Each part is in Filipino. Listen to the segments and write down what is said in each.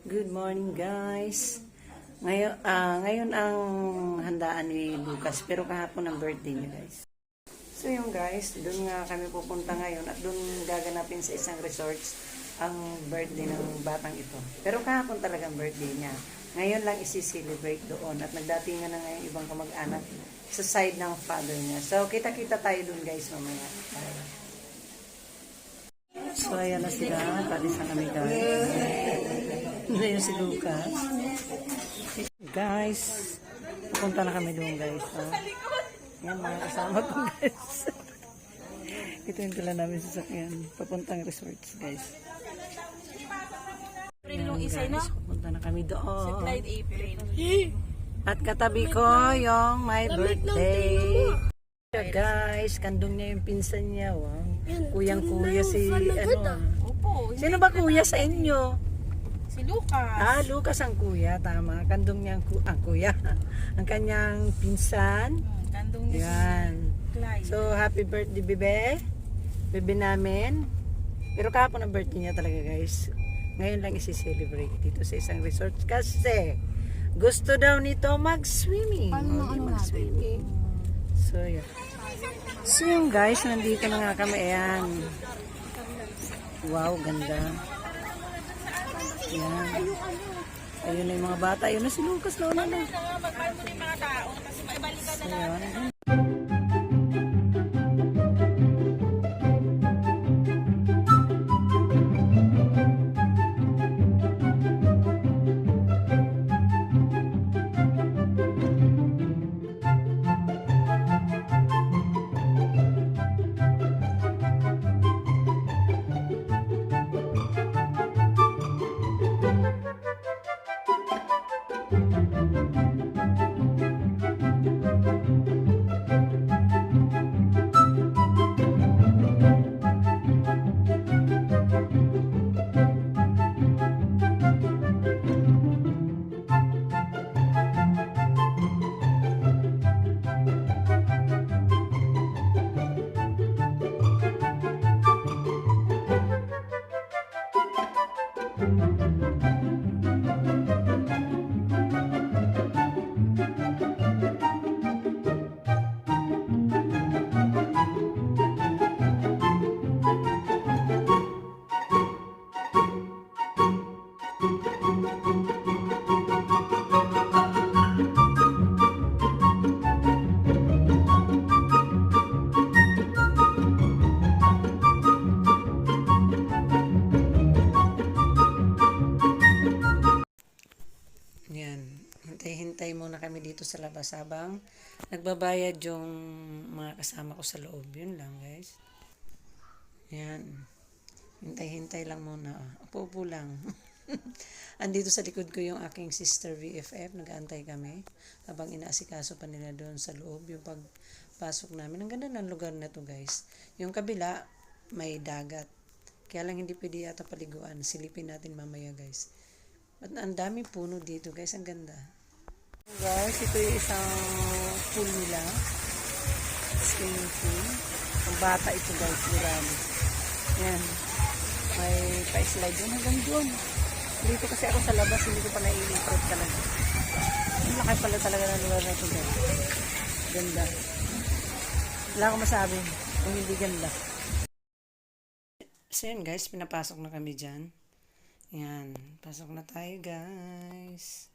Good morning guys. Ngayon ang handaan ni Lucas pero kahapon ang birthday niya guys. So yung guys, doon nga kami pupunta ngayon at doon gaganapin sa isang resort ang birthday ng batang ito. Pero kahapon talagang birthday niya. Ngayon lang isi-celebrate doon at nagdatingan na ngayon ibang kamag-anak sa side ng father niya. So kita-kita tayo doon guys mamaya. So ayan na sila, palis na kami guys. Ngayon si Lucas. Guys, pupunta na kami doon guys. Yan mga kasama ko guys. Ito yung tula namin sa sakyan. Papuntang resorts guys. April yung isa, no? Pupunta na kami doon. Supplied April. At katabi ko yung my birthday. Guys, kandong niya yung pinsan niya. Wow. Kuyang-kuya si ano. Opo. Sino ba kuya sa inyo? Si Lucas. Lucas ang kuya, tama. Kandong niya ang kuya. Ang kanyang pinsan. Kandong niya Yan. si Clyde. So, happy birthday, bebe. Bebe namin. Pero kahapon ang birthday niya talaga, guys. Ngayon lang isi-celebrate dito sa isang resort kasi gusto daw nito mag-swimming. Mag-swimming. So, yun. So, yung guys, nandito na nga kami. Ayan. Wow, ganda. Ayan. Ayun na yung mga bata. Ayun na si Lucas na una na. Magpahal mo yung mga tao kasi maibalikan na natin. Ayan. Yan. Hintay-hintay muna kami dito sa labas habang nagbabayad yung mga kasama ko sa loob. Yun lang guys. Yan. Hintay-hintay lang muna. Upo-upo lang. Andito sa likod ko yung aking sister VFF. Nag-aantay kami habang inaasikaso pa nila doon sa loob yung pagpasok namin. Ang ganda ng lugar na to guys. Yung kabila may dagat. Kaya lang hindi pwede yata paliguan. Silipin natin mamaya guys. At ang daming puno dito guys, ang ganda. Guys, ito yung isang pool nila. Swimming pool. Ang bata ito guys, marami. Yan. May pa-slide doon hanggang doon. Dito kasi ako sa labas, hindi ko pa nai-improve talaga. Ang laki pala talaga ng lugar na ito guys. Ganda. Wala akong masabi kung hindi ganda. So yan guys, pinapasok na kami dyan. Yan, pasok na tayo guys.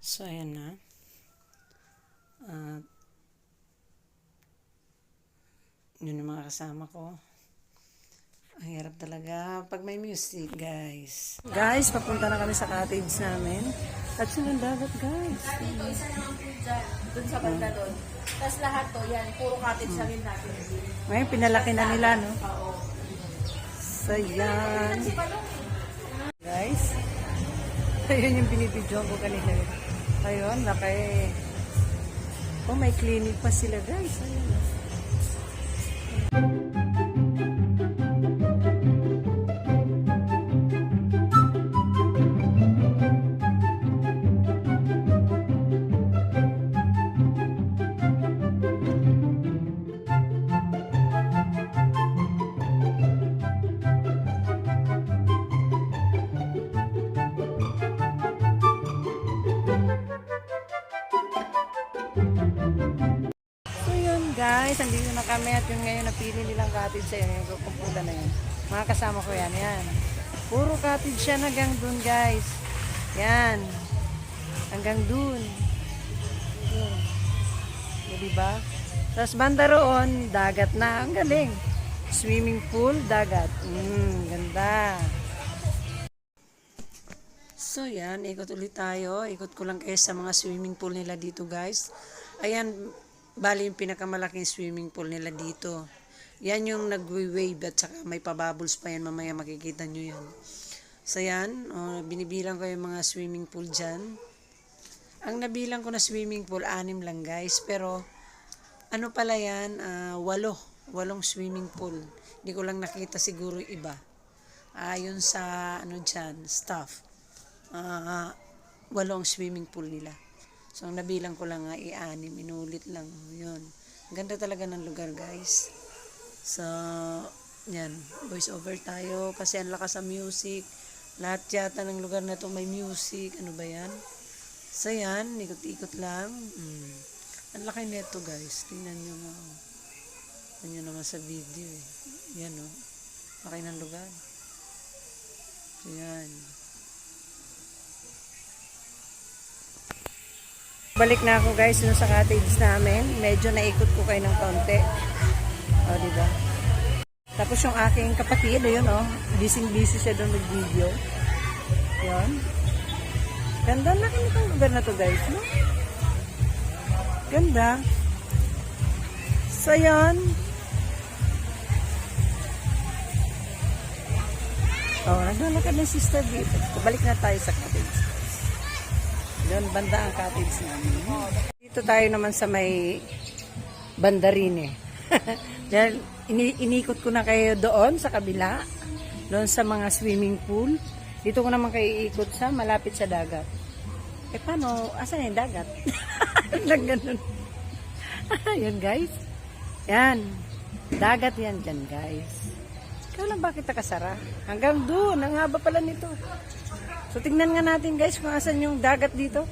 So ayan na. At yun yung mga kasama ko. Ang hirap talaga pag may music guys. Guys, papunta na kami sa cottage namin. At yun ang dagat guys. Dito, isa naman po dyan. Doon sa banda doon. Tapos lahat to, yan. Puro cottage na rin natin. Ngayon, pinalaki na nila, no? Oo. So, yan. Guys, ayun yung binibidyoan ko kanina. Ayun, laki. Oh, may clinic pa sila, guys. Ayun. guys, andito na kami at yung ngayon napili nilang cottage sa yung kumpula na yun. Mga kasama ko yan, yan. Puro cottage siya hanggang dun guys. Yan. Hanggang dun. Yun. Diba? Tapos banda roon, dagat na. Ang galing. Swimming pool, dagat. Ganda. So yan, ikot ulit tayo. Ikot ko lang kayo sa mga swimming pool nila dito guys. Ayan, bali yung pinakamalaking swimming pool nila dito. Yan yung nag-wave at saka may pabubbles pa yan. Mamaya makikita nyo yan. So yan, binibilang ko yung mga swimming pool dyan. Ang nabilang ko na swimming pool, 6 lang guys. Pero ano pala yan, 8 swimming pool. Hindi ko lang nakita siguro yung iba. Yun sa ano dyan, staff. 8 swimming pool nila. So, nabilang ko lang nga, 6, inulit lang. Yun. Ganda talaga ng lugar, guys. So, yan. Voice over tayo kasi ang lakas ng music. Lahat yata ng lugar na to may music. Ano ba yan? So, yan. Ikot-ikot lang. Ang laki neto, guys. Tingnan nyo nga. Tingnan nyo naman sa video, eh. Yan, oh. Laki ng lugar. So, yan. Balik na ako guys dun sa cottage namin. Medyo naikot ko kayo ng konti. O, diba? Tapos yung aking kapatid, yun o. Busy siya doon mag-video. Yun. Ganda na itong lugar na to guys, no? Ganda. So, yun. Naglalakad ng sister dito. Balik na tayo sa cottage. Doon, banda ang cottage namin. Dito tayo naman sa may bandarin eh. Dahil inikot ko na kayo doon sa kabila. Doon sa mga swimming pool. Dito ko naman kayo iikot sa malapit sa dagat. Paano? Asan yung dagat? Nang ganun. Yan guys. Yan. Dagat yan dyan guys. Ikaw lang bakit nakasara? Hanggang doon. Ang haba pala nito. So, tingnan nga natin guys kung asan yung dagat dito.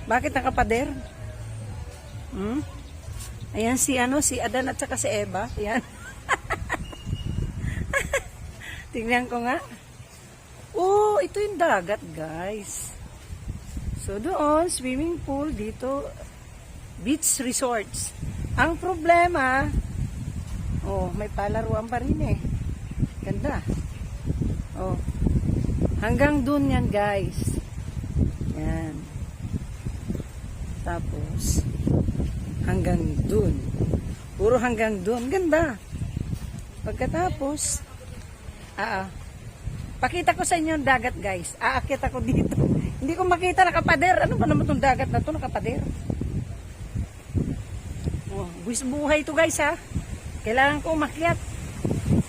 Bakit nakapader? Ayan si Adan at saka si Eva. Ayan. Tingnan ko nga. Oh, ito yung dagat guys. So, doon, swimming pool dito. Beach resorts. Ang problema, may palaruan pa rin eh. Ganda. Hanggang dun yan guys. Yan. Tapos hanggang dun. Puro hanggang dun. Ganda. Pagkatapos pakita ko sa inyo yung dagat guys. Aakyat ako dito. Hindi ko makita nakapader. Ano ba naman itong dagat na to nakapader? Buwis buhay to guys ha. Kailangan ko umakyat.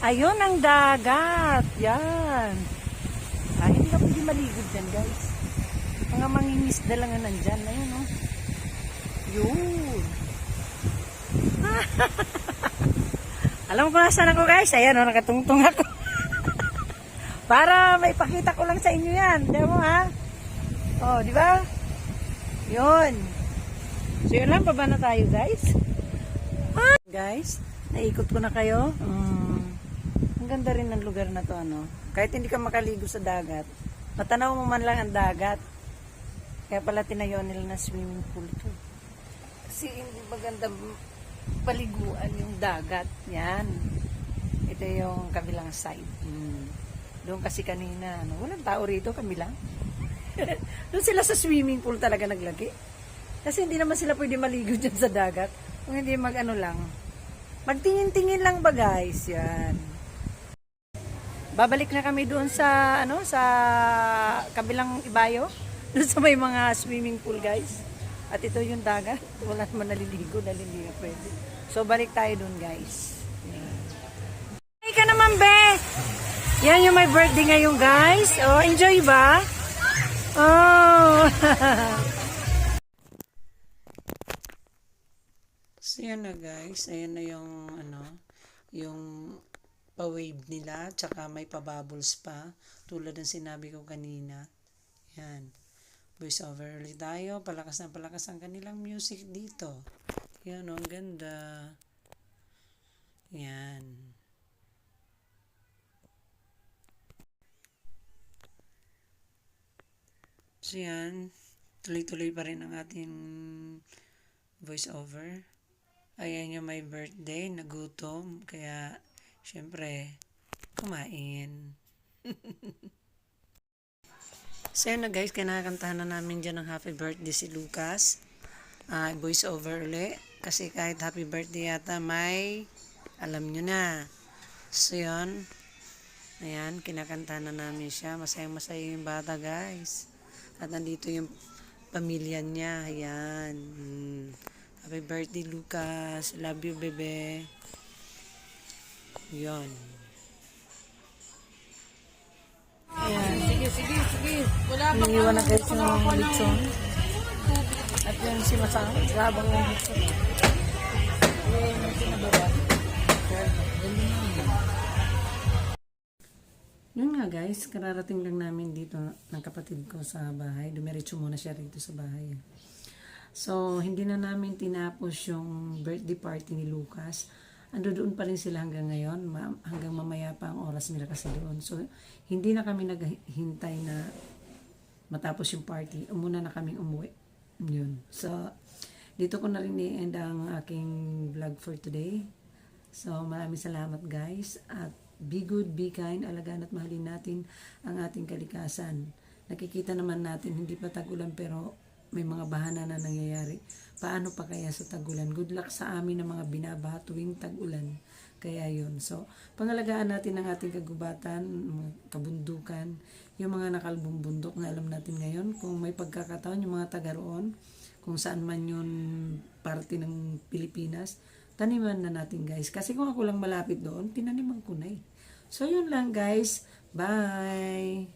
Ayun ang dagat. Yan. Hindi ka pwede maligod dyan, guys. Mga mangingisda lang na nandyan. Ayun, oh. Yun. Alam ko na saan ako, guys. Ayan, oh, nakatungtong ako. Para may pakita ko lang sa inyo yan. Diba mo, ha? Di ba? Yun. So, yun lang. Baba na tayo, guys. Guys, naikot ko na kayo. Ang ganda rin ng lugar na to, ano. Kahit hindi ka makaligo sa dagat, matanaw mo man lang ang dagat. Kaya pala tinayo nila na swimming pool to. Kasi hindi maganda paliguan yung dagat. Yan. Ito yung kabilang side. Doon kasi kanina, walang tao rito, kami lang. Doon sila sa swimming pool talaga naglagi. Kasi hindi naman sila pwede maligo dyan sa dagat. Kung hindi lang. Magtingin-tingin lang ba guys? Yan. Babalik na kami doon sa sa kabilang ibayo, doon sa may mga swimming pool guys. At ito yung dagat, wala naman naliligo dahil hindi na pwede. So balik tayo doon guys. Hey ka naman be. Yan yung my birthday ngayon guys. Enjoy ba? So yan na guys, ayan na yung yung pa-wave nila, tsaka may pa-bubbles pa, tulad ng sinabi ko kanina. Yan. Voice over ulit tayo, palakas na palakas ang kanilang music dito. Yan, oh, ang ganda. Yan. So, yan. Tuloy-tuloy pa rin ang ating voice over. Ayan yung may birthday, nagutom. Kaya, syempre, kumain. So, yun na guys, kinakantahan na namin dyan ng happy birthday si Lucas. Voice over uli. Kasi kahit happy birthday yata, may alam nyo na. So, yun. Ayan, kinakantahan na namin siya. Masayang-masaya yung bata, guys. At nandito yung pamilya niya. Ayan. Happy birthday, Lucas. Love you, bebe. Yun. Ayan. Sige. Wala bang Iniwan na guys yung lechon. At yan si Masang. Labang yung lechon. Ayan yung sinababa. Yun nga guys, kararating lang namin dito ng kapatid ko sa bahay. Dumiretso muna siya rito sa bahay. So, hindi na namin tinapos yung birthday party ni Lucas. Ando doon pa rin sila hanggang ngayon. Hanggang mamaya pa ang oras nila kasi doon. So, hindi na kami naghintay na matapos yung party. Umuna na kaming umuwi. Yun. So, dito ko na rin i-end ang aking vlog for today. So, maraming salamat guys. At be good, be kind, alagaan at mahalin natin ang ating kalikasan. Nakikita naman natin, hindi pa tag-ulan pero may mga bahana na nangyayari. Paano pa kaya sa tag-ulan? Good luck sa amin ng mga binabaha tuwing tag-ulan. Kaya yun. So, pangalagaan natin ang ating kagubatan, kabundukan, yung mga nakalbong bundok na alam natin ngayon. Kung may pagkakataon, yung mga taga roon, kung saan man yun parte ng Pilipinas, taniman na natin guys. Kasi kung ako lang malapit doon, tinaniman ko na eh. So, yun lang guys. Bye!